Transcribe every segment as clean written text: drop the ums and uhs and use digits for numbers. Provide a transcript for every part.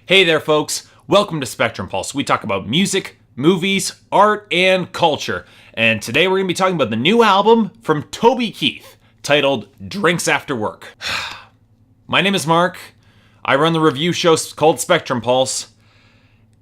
Hey there, folks. Welcome to Spectrum Pulse. We talk about music, movies, art, and culture. And today we're going to be talking about the new album from Toby Keith, titled Drinks After Work. My name is Mark. I run the review show called Spectrum Pulse,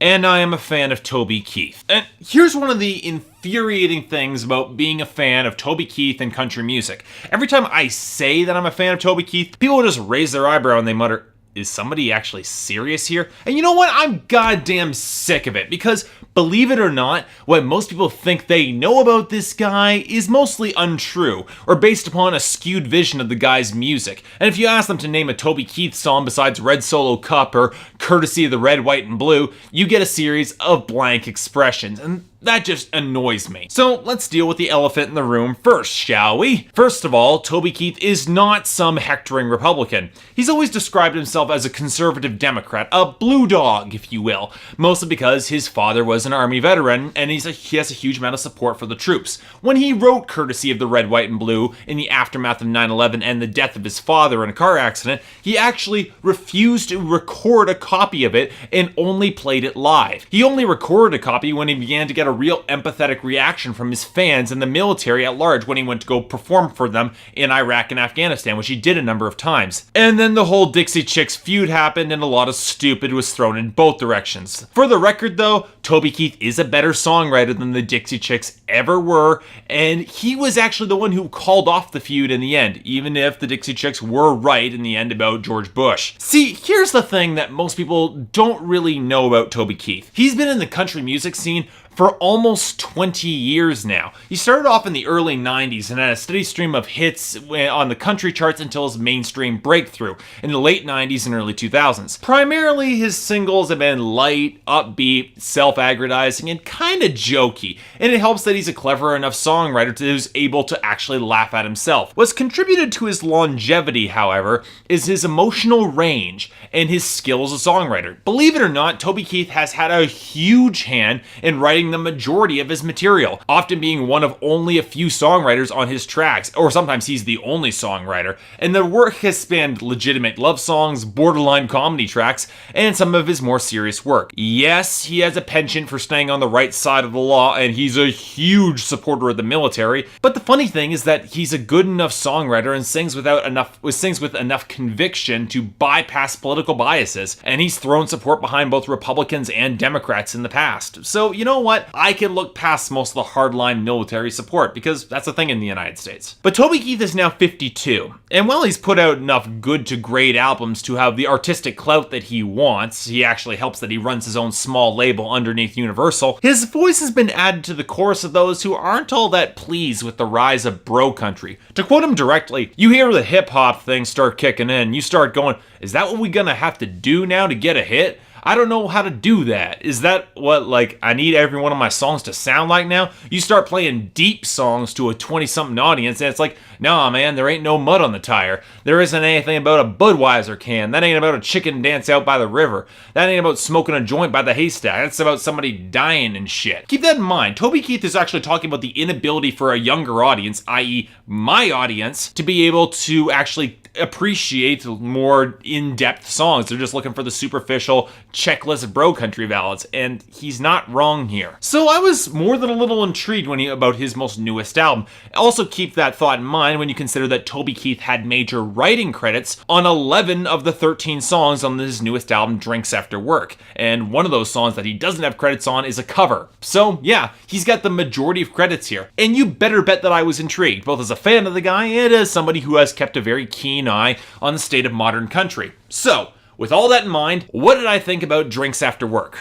and I am a fan of Toby Keith. And here's one of the infuriating things about being a fan of Toby Keith and country music. Every time I say that I'm a fan of Toby Keith, people just raise their eyebrow and they mutter, "Is somebody actually serious here?" And you know what? I'm goddamn sick of it, because believe it or not, what most people think they know about this guy is mostly untrue, or based upon a skewed vision of the guy's music. And if you ask them to name a Toby Keith song besides Red Solo Cup or Courtesy of the Red, White, and Blue, you get a series of blank expressions, and that just annoys me. So let's deal with the elephant in the room first, shall we? First of all, Toby Keith is not some hectoring Republican. He's always described himself as a conservative Democrat, a blue dog, if you will, mostly because his father was an Army veteran and he has a huge amount of support for the troops. When he wrote Courtesy of the Red, White, and Blue in the aftermath of 9/11 and the death of his father in a car accident, he actually refused to record a copy of it and only played it live. He only recorded a copy when he began to get a real empathetic reaction from his fans and the military at large when he went to go perform for them in Iraq and Afghanistan, which he did a number of times. And then the whole Dixie Chicks feud happened and a lot of stupid was thrown in both directions. For the record though, Toby Keith is a better songwriter than the Dixie Chicks ever were, and he was actually the one who called off the feud in the end, even if the Dixie Chicks were right in the end about George Bush. See, here's the thing that most people don't really know about Toby Keith. He's been in the country music scene for almost 20 years now. He started off in the early 90s and had a steady stream of hits on the country charts until his mainstream breakthrough in the late 90s and early 2000s. Primarily, his singles have been light, upbeat, self-aggrandizing, and kind of jokey, and it helps that he's a clever enough songwriter who's able to actually laugh at himself. What's contributed to his longevity, however, is his emotional range and his skill as a songwriter. Believe it or not, Toby Keith has had a huge hand in writing the majority of his material, often being one of only a few songwriters on his tracks, or sometimes he's the only songwriter, and the work has spanned legitimate love songs, borderline comedy tracks, and some of his more serious work. Yes, he has a penchant for staying on the right side of the law, and he's a huge supporter of the military, but the funny thing is that he's a good enough songwriter and sings with enough conviction to bypass political biases, and he's thrown support behind both Republicans and Democrats in the past. So, you know what? I can look past most of the hardline military support, because that's a thing in the United States. But Toby Keith is now 52, and while he's put out enough good to great albums to have the artistic clout that he wants, he actually helps that he runs his own small label underneath Universal, his voice has been added to the chorus of those who aren't all that pleased with the rise of bro country. To quote him directly, you hear the hip-hop thing start kicking in, you start going, "Is that what we're gonna have to do now to get a hit? I don't know how to do that. Is that what, I need every one of my songs to sound like now?" You start playing deep songs to a 20-something audience, and it's like, nah, man, there ain't no mud on the tire. There isn't anything about a Budweiser can. That ain't about a chicken dance out by the river. That ain't about smoking a joint by the haystack. That's about somebody dying and shit. Keep that in mind. Toby Keith is actually talking about the inability for a younger audience, i.e. my audience, to be able to actually appreciate more in-depth songs. They're just looking for the superficial checklist bro country ballads, and he's not wrong here. So I was more than a little intrigued about his most newest album. Also keep that thought in mind when you consider that Toby Keith had major writing credits on 11 of the 13 songs on his newest album, Drinks After Work, and one of those songs that he doesn't have credits on is a cover. So yeah, he's got the majority of credits here, and you better bet that I was intrigued, both as a fan of the guy and as somebody who has kept a very keen eye on the state of modern country. So, with all that in mind, what did I think about Drinks After Work?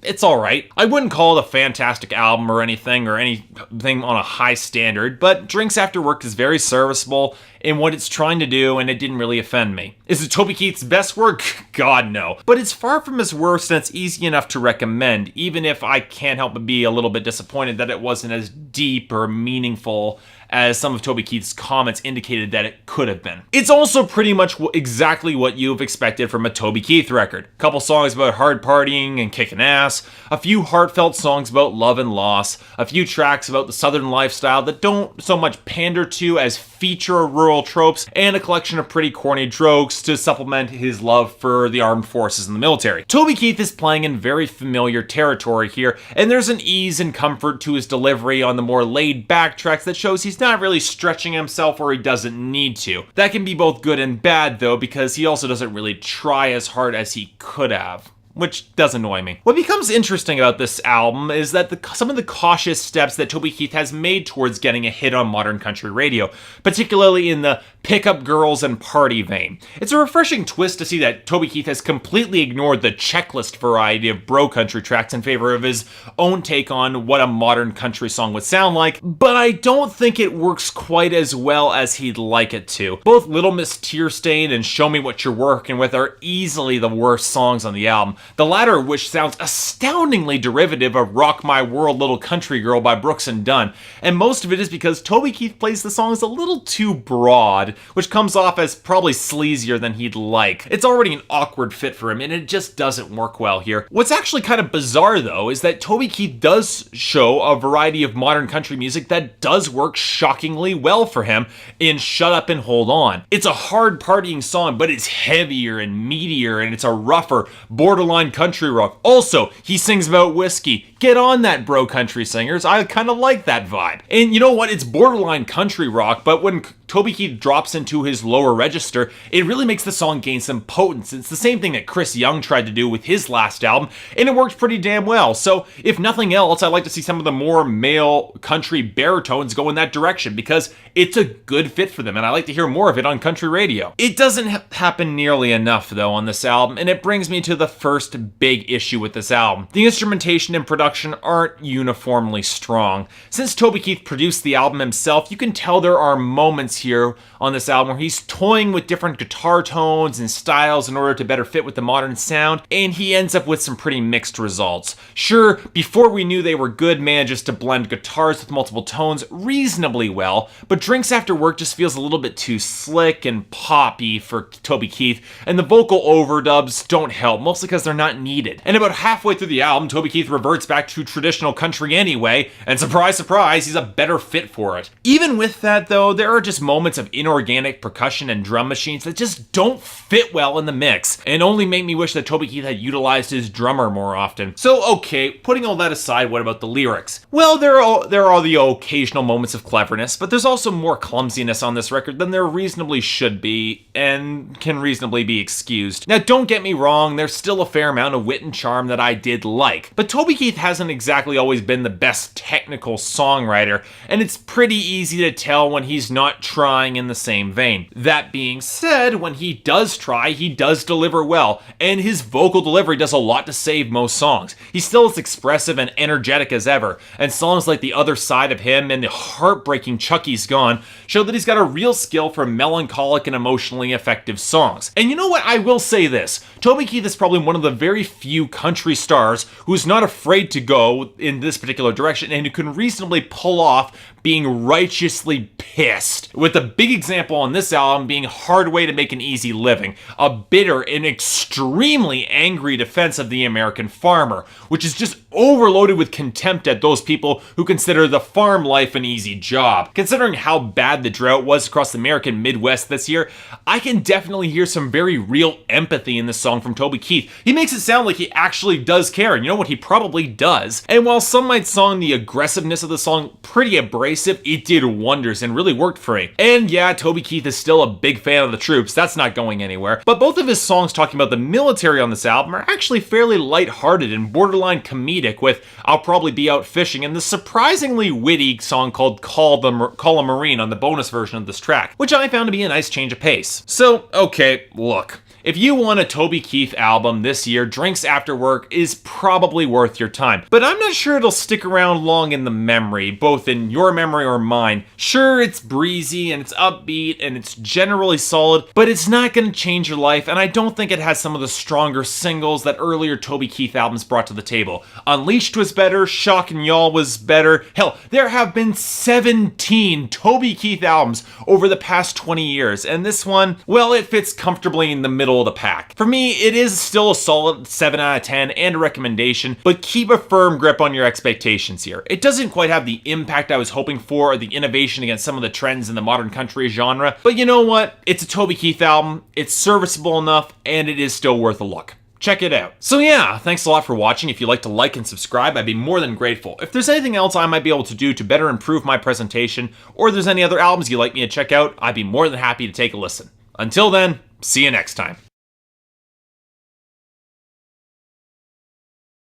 It's alright. I wouldn't call it a fantastic album or anything on a high standard, but Drinks After Work is very serviceable in what it's trying to do, and it didn't really offend me. Is it Toby Keith's best work? God, no. But it's far from his worst, and it's easy enough to recommend, even if I can't help but be a little bit disappointed that it wasn't as deep or meaningful as some of Toby Keith's comments indicated that it could have been. It's also pretty much exactly what you've expected from a Toby Keith record. A couple songs about hard partying and kicking ass, a few heartfelt songs about love and loss, a few tracks about the southern lifestyle that don't so much pander to as feature rural tropes, and a collection of pretty corny jokes to supplement his love for the armed forces and the military. Toby Keith is playing in very familiar territory here, and there's an ease and comfort to his delivery on the more laid-back tracks that shows he's not really stretching himself where he doesn't need to. That can be both good and bad though, because he also doesn't really try as hard as he could have, which does annoy me. What becomes interesting about this album is that some of the cautious steps that Toby Keith has made towards getting a hit on modern country radio, particularly in the pickup girls and party vein. It's a refreshing twist to see that Toby Keith has completely ignored the checklist variety of bro country tracks in favor of his own take on what a modern country song would sound like, but I don't think it works quite as well as he'd like it to. Both Little Miss Tear-Stained and Show Me What You're Working With are easily the worst songs on the album, the latter of which sounds astoundingly derivative of Rock My World Little Country Girl by Brooks and Dunn, and most of it is because Toby Keith plays the songs a little too broad, which comes off as probably sleazier than he'd like. It's already an awkward fit for him, and it just doesn't work well here. What's actually kind of bizarre, though, is that Toby Keith does show a variety of modern country music that does work shockingly well for him in Shut Up and Hold On. It's a hard partying song, but it's heavier and meatier, and it's a rougher, borderline country rock. Also, he sings about whiskey. Get on that, bro country singers. I kind of like that vibe. And you know what? It's borderline country rock, but when Toby Keith drops into his lower register, it really makes the song gain some potence. It's the same thing that Chris Young tried to do with his last album, and it worked pretty damn well. So, if nothing else, I'd like to see some of the more male country baritones go in that direction, because it's a good fit for them, and I like to hear more of it on country radio. It doesn't happen nearly enough, though, on this album, and it brings me to the first big issue with this album. The instrumentation and production aren't uniformly strong. Since Toby Keith produced the album himself, you can tell there are moments here on this album where he's toying with different guitar tones and styles in order to better fit with the modern sound, and he ends up with some pretty mixed results. Sure, before we knew they were good, manages to blend guitars with multiple tones reasonably well, but Drinks After Work just feels a little bit too slick and poppy for Toby Keith, and the vocal overdubs don't help, mostly because they're not needed. And about halfway through the album, Toby Keith reverts back to traditional country anyway, and surprise, surprise, he's a better fit for it. Even with that, though, there are just moments of inorganic percussion and drum machines that just don't fit well in the mix, and only make me wish that Toby Keith had utilized his drummer more often. So, okay, putting all that aside, what about the lyrics? Well, there are the occasional moments of cleverness, but there's also more clumsiness on this record than there reasonably should be, and can reasonably be excused. Now, don't get me wrong, there's still a fair amount of wit and charm that I did like, but Toby Keith hasn't exactly always been the best technical songwriter, and it's pretty easy to tell when he's not trying in the same vein. That being said, when he does try, he does deliver well, and his vocal delivery does a lot to save most songs. He's still as expressive and energetic as ever, and songs like The Other Side of Him and the heartbreaking Chucky's Gone show that he's got a real skill for melancholic and emotionally effective songs. And you know what? I will say this. Toby Keith is probably one of the very few country stars who's not afraid to go in this particular direction and who can reasonably pull off being righteously pissed, with a big example on this album being Hard Way to Make an Easy Living, a bitter and extremely angry defense of the American farmer, which is just overloaded with contempt at those people who consider the farm life an easy job. Considering how bad the drought was across the American Midwest this year, I can definitely hear some very real empathy in this song from Toby Keith. He makes it sound like he actually does care, and you know what? He probably does. And while some might song the aggressiveness of the song pretty abrasive, it did wonders and really worked for me. And yeah, Toby Keith is still a big fan of the troops, that's not going anywhere, but both of his songs talking about the military on this album are actually fairly lighthearted and borderline comedic, with I'll Probably Be Out Fishing and the surprisingly witty song called Call a Marine on the bonus version of this track, which I found to be a nice change of pace. So, okay, look. If you want a Toby Keith album this year, Drinks After Work is probably worth your time. But I'm not sure it'll stick around long in the memory, both in your memory or mine. Sure, it's breezy and it's upbeat and it's generally solid, but it's not going to change your life, and I don't think it has some of the stronger singles that earlier Toby Keith albums brought to the table. Unleashed was better, Shock and Y'all was better. Hell, there have been 17 Toby Keith albums over the past 20 years, and this one, well, it fits comfortably in the middle of the pack. For me, it is still a solid 7 out of 10 and a recommendation, but keep a firm grip on your expectations here. It doesn't quite have the impact I was hoping for or the innovation against some of the trends in the modern country genre, but you know what? It's a Toby Keith album, it's serviceable enough, and it is still worth a look. Check it out. So yeah, thanks a lot for watching. If you'd like to like and subscribe, I'd be more than grateful. If there's anything else I might be able to do to better improve my presentation, or if there's any other albums you'd like me to check out, I'd be more than happy to take a listen. Until then, see you next time.